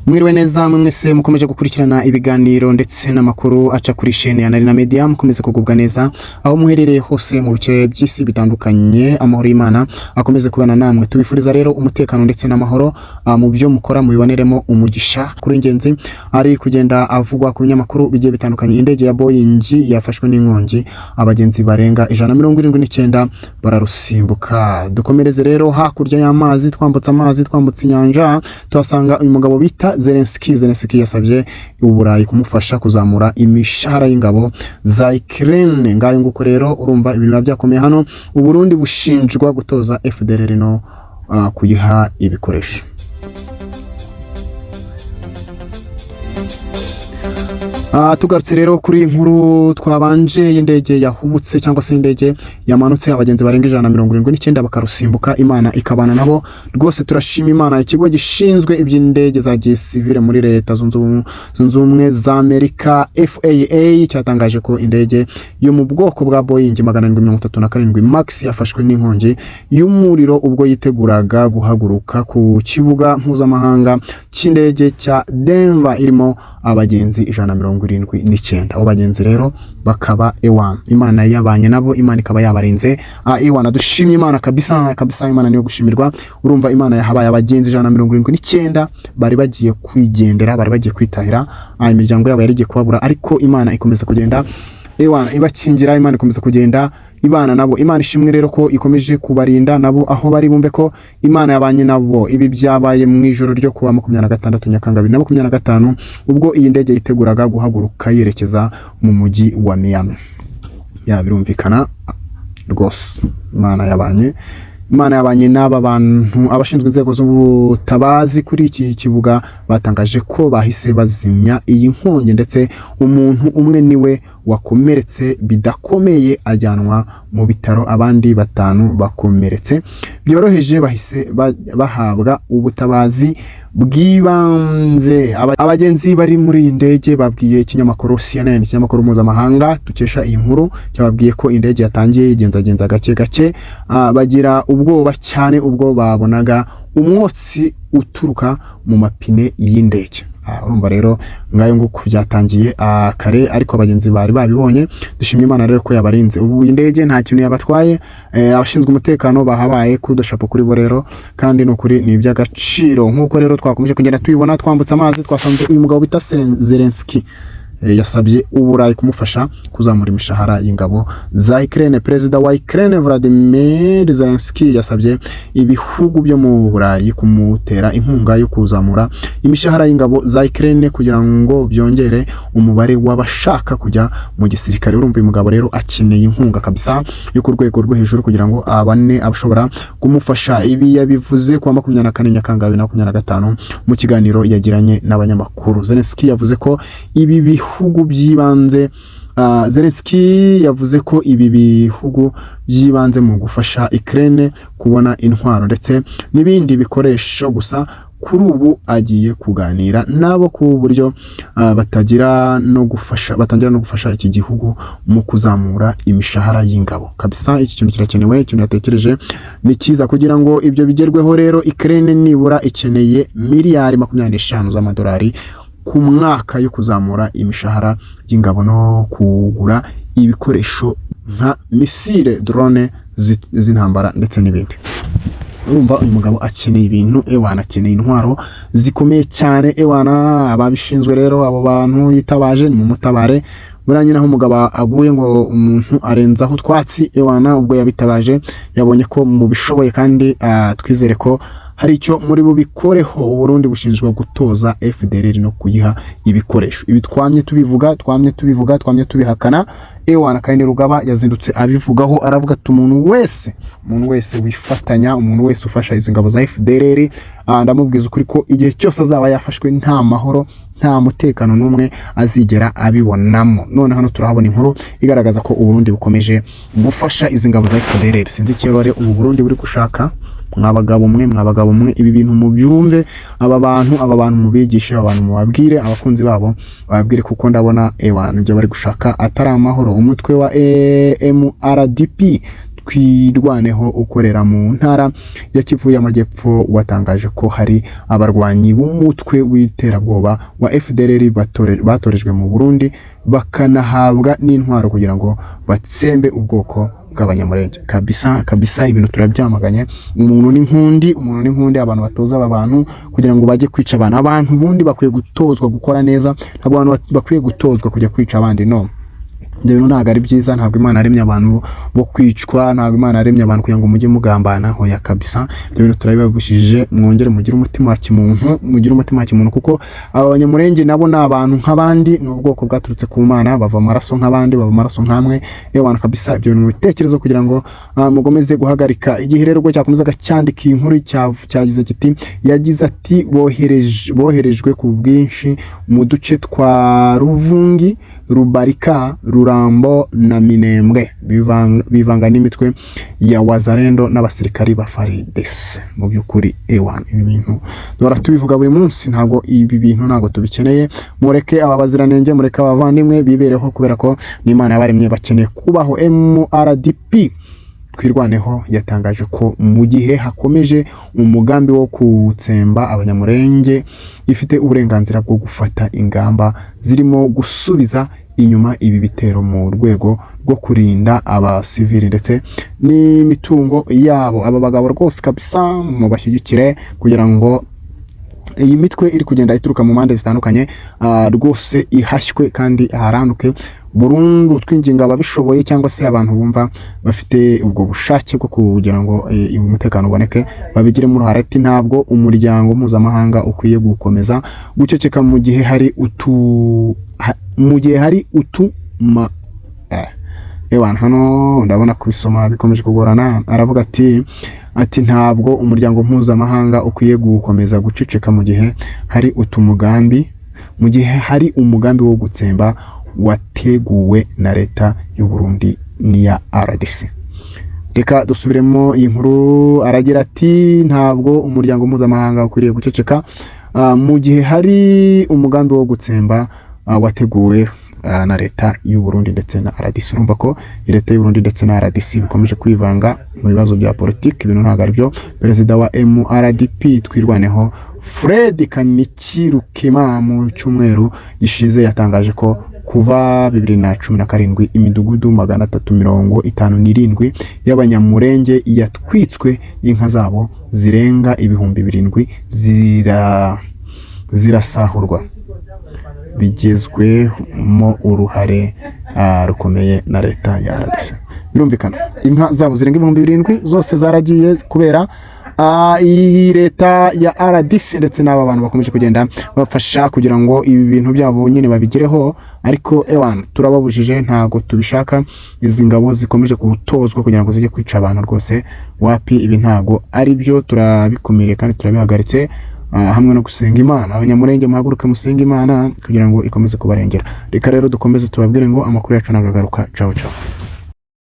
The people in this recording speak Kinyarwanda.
Mwiriwe neza mwese mukomeje gukurikirana ibiganiro ndetse n'amakuru aca kuri chaîne ya Narina Media, mukomeze kugubwa neza aho muherereye hose mu bice by'isi bitandukanye. Amahoro y'Imana akomeze kubana namwe. Tubifuriza rero umutekano ndetse n'amahoro mu byo mukora, mubiboneremo umugisha. Kuri ingenzi ari kugenda avugwa ku binyamakuru bigiye bitandukanye. Indege ya Boeing yafashwe n'inkongi, abagenzi barenga 179 bararusimbuka. Dukomereze rero hakurya y'amazi, twambutse inyanja, tuhasanga uyu mugabo bita Zelensky yasabye Uburayi kumufasha kuzamura imishahara y'ingabo za Ukraine. Ngayo nguko rero urumva ibintu byakomeye hano. Uburundi bushinjwa gutoza FDLR no kuyiha ibikoresho. Tugarutse rero kuri inkuru twabanje y'indege yahubutse cyangwa se indege yamanutse, abagenzi barenga 179 bakarusimbuka, Imana ikabana nabo. Rwose turashima Imana. Ikigo gishinzwe iby'indege za gisivile muri leta zunze ubumwe za Amerika FAA cyatangaje ko indege yo mu bwoko bwa Boeing 737 Max yafashwe n'inkongi y'umuriro ubwo yiteguraga guhaguruka ku kibuga mpuzamahanga cy'indege cya Denver irimo abagenzi 179. Abo bagenzi rero bakaba ewan, Imana yabanye nabo, Imana ikaba yabarinze. Ewan dushimye Imana kabisa, Imana niyo gushimirwa. Urumva Imana yahabaye abagenzi 179 bari bagiye kwigendera, bari bagiye kwitahira, imiryango yabo yari igiye kubabura, ariko Imana ikomeza kugenda ewan ibakingira, Imana ikomeza kugenda ibana nabo. Imana ishimwe rero ko ikomeje kubarinda nabo aho bari, bumve ko Imana yabanye nabo. Ibi byabaye mu ijoro ryo kuwa 26 Nyakanga 2025 ubwo iyi ndege yiteguraga guhaguruka yerekeza mu mujyi wa Miami. Birumvikana rwose Imana yabanye n'aba bantu. Abashinzwe inzego z'ubutabazi kuri iki kibuga batangaje ko bahise bazimya iyi nkongi, ndetse umuntu umwe niwe wakomeretse bidakomeye ajyanwa mu bitaro, abandi 5 bakomeretse byoroheje bahise bahabwa ubutabazi bw'ibanze. Abagenzi bari muri iyi ndege babwiye ikinyamakuru CNN, ikinyamakuru mpuzamahanga dukesha iyi nkuru, cyababwiye ko indege yatangiye igenzagenza gake bagira ubwoba cyane ubwo babonaga umwotsi uturuka mu mapine y'indege. Urumva rero ngayo nguko byatangiye kare, ariko abagenzi bari babibonye. Dushimye Imana rero ko yabarinze. Ubu indege nta kintu yabatwaye. Abashinzwe umutekano bahabaye kudushapo kuri bo rero, kandi no kuri ni iby'agaciro. Nkuko rero twakomeje kugenda tuyibona twambutse amazi, twasanze uyu mugabo bita Zelensky yasabye Uburayi kumufasha kuzamura imishahara y'ingabo za Ukraine. Perezida wa Ukraine Volodymyr Zelensky yasabye ibihugu byo mu Burayi kumutera inkunga yo kuzamura imishahara y'ingabo za Ukraine kugira ngo byongere umubare w'abashaka kujya mu gisirikare. Urumva uyu mugabo rero akeneye inkunga kabisa yo ku rwego rwo hejuru kugira ngo abane abashobora kumufasha. Ibi yabivuze kuwa 24 Nyakanga 2025 mu kiganiro yagiranye n'abanyamakuru. Zelensky yavuze ko ibi bihugu byibanze Zelensky yavuze ko ibi bihugu byibanze mu gufasha Ukraine kubona intwaro ndetse n'ibindi bikoresho. Gusa kuri ubu agiye kuganira nabo ku buryo batangira no gufasha iki gihugu mu kuzamura imishahara y'ingabo kabisa. Iki kintu kirakenewe, ikintu yatekereje ni cyiza kugira ngo ibyo bigerweho. Rero Ukraine nibura ikeneye miliyari 25 z'amadolari ku mwaka yo kuzamura imishahara y'ingabo no kugura ibikoresho nka misile, drone z'intambara ndetse n'ibindi. Urumva uyu mugabo akeneye ibintu ewana, akeneye intwaro zikomeye cyane ewana. Ababishinzwe rero abo bantu yitabaje ni mu mutabare. Buranye naho umugabo aguye ngo umuntu arenzaho twatsi ewana, ubwo yabitabaje yabonye ko mu bishoboye, kandi twizere ko hari icyo muri bubikoreho. Uburundi bushinjwa gutoza FDLR no kuyiha ibikoresho. Ibi twamye tubivuga tubihakana ewana, kandi Rugaba yazindutse abivugaho, aravuga ati umuntu wese wifatanya, umuntu wese ufasha izi ngabo za FDLR, ndamubwiza ukuri ko igihe cyose azaba yafashwe nta mahoro, nta mutekano n'umwe azigera abibonamo. None hano turahabona inkuru igaragaza ko Uburundi bukomeje gufasha izi ngabo za FDLR. Sinzi ikirore ubu Burundi buri gushaka. Mwabagabo mwe ibi bintu mubyumve, aba bantu mubigishe, abantu mubabwire, abakunzi babo bababwire, kuko ndabona ewana ibyo bari gushaka atari amahoro. Umutwe wa MRDP twirwaneho ukorera mu ntara ya Kivu y'Amajyepfo watangaje ko hari abarwanyi b'umutwe w'iterabwoba wa FDLR batorejwe mu Burundi bakanahabwa n'intwaro kugira ngo batsembe ubwoko bw'abanyamurenge. Kabisa ibintu turabyamaganye. Umuntu n'inkundi abantu batoza aba bantu kugira ngo bajye kwica abantu bundi bakwiye gutozwa gukora neza, ntabwo abantu bakwiye gutozwa kujya kwica abandi. No, ibyo ntabwo ari byiza. Ntabwo Imana yaremye abantu bo kwicwa, ntabwo Imana yaremye abantu kugira ngo mujye mugambana. Hoya kabisa, ibyo bintu turabibagushije. Mwongere mugire umutima wa kimuntu, kuko aba banyamurenge nabo ni abantu nk'abandi, ni ubwoko bwaturutse ku Mana, bava amaraso nk'abandi, bava amaraso nk'amwe. Abantu kabisa, ibyo bintu bitekerezo kugira ngo mugomeze guhagarika. Igihe rero cyakomezaga cyandika iyi nkuru cyagize kiti, yagize ati boherejwe ku bwinshi mu duce twa Ruvungi, Rubarika, Rurambo na Minembwe, bivanga n'imitwe ya Wazalendo n'abasirikari ba FARDC. Mu by'ukuri ibintu dora tubivuga buri munsi, ntabwo ibi bintu ntabwo tubikeneye. Mureke aba baziranenge, mureke abavandimwe bibereho, kubera ko n'Imana yabaremye bakeneye kubaho. MRDP twirwaneho yatangaje ko mu gihe hakomeje umugambi wo gutsemba abanyamurenge, ifite uburenganzira bwo gufata ingamba zirimo gusubiza inyuma ibi bitero mu rwego rwo kurinda abasivili ndetse n'imitungo yabo. Aba bagabo rwose kabisa mu bashyigikire kugira ngo iyi mitwe iri kugenda ituruka mu mpande zitandukanye rwose ihashywe kandi haranduke burundu. Twinginga ababishoboye cyangwa se abantu bumva bafite ubwo bushake bwo kugira ngo umutekano uboneke babigiremo uruhare. Ati ntabwo umuryango mpuzamahanga ukwiye gukomeza guceceka mu gihe hari hano ndabona kubisoma bikomeje kugorana. Aravuga ati ntabwo umuryango mpuzamahanga ukwiye gukomeza guceceka mu gihe hari umugambi wo gutsemba wateguwe na leta y'u Burundi n'iya RDC. Reka dusubiremo iyi nkuru. Aragira ati ntabwo umuryango mpuzamahanga ukwiriye guceceka mu gihe hari umugambi wo gutsemba wateguwe na leta y'u Burundi ndetse na RDC. Urumva ko leta y'u Burundi ndetse na RDC bikomeje kwivanga mu bibazo bya politiki. Ibintu ntabwo ari byo. Perezida wa MRDP twirwaneho Fred Kanikirukema mu cyumweru gishize yatangaje ko kuva 2017 imidugudu 357 y'abanyamurenge yatwitswe, inka zabo zirenga 7,000 zirasahurwa, bigezwemo uruhare rukomeye na leta ya RDC. Birumvikana inka zabo zirenga 7,000 zose zaragiye kubera iyi leta ya RDC ndetse n'aba bantu bakomeje kugenda bafasha kugira ngo ibi bintu byabo nyine babigireho. Ariko turababujije, ntago tubishaka. Izi ngabo zikomeje gutozwa kugira ngo zijye kwica abantu rwose. Wapi, ibi ntago ari byo. Turabikumiriye kandi turabihagaritse hamwe no gusenga Imana. Abanyamurenge muhaguruke musenga Imana kugira ngo ikomeze kubarengera. Reka rero dukomeze tubabwire ngo amakuru yacu nagagaruka. Ciao.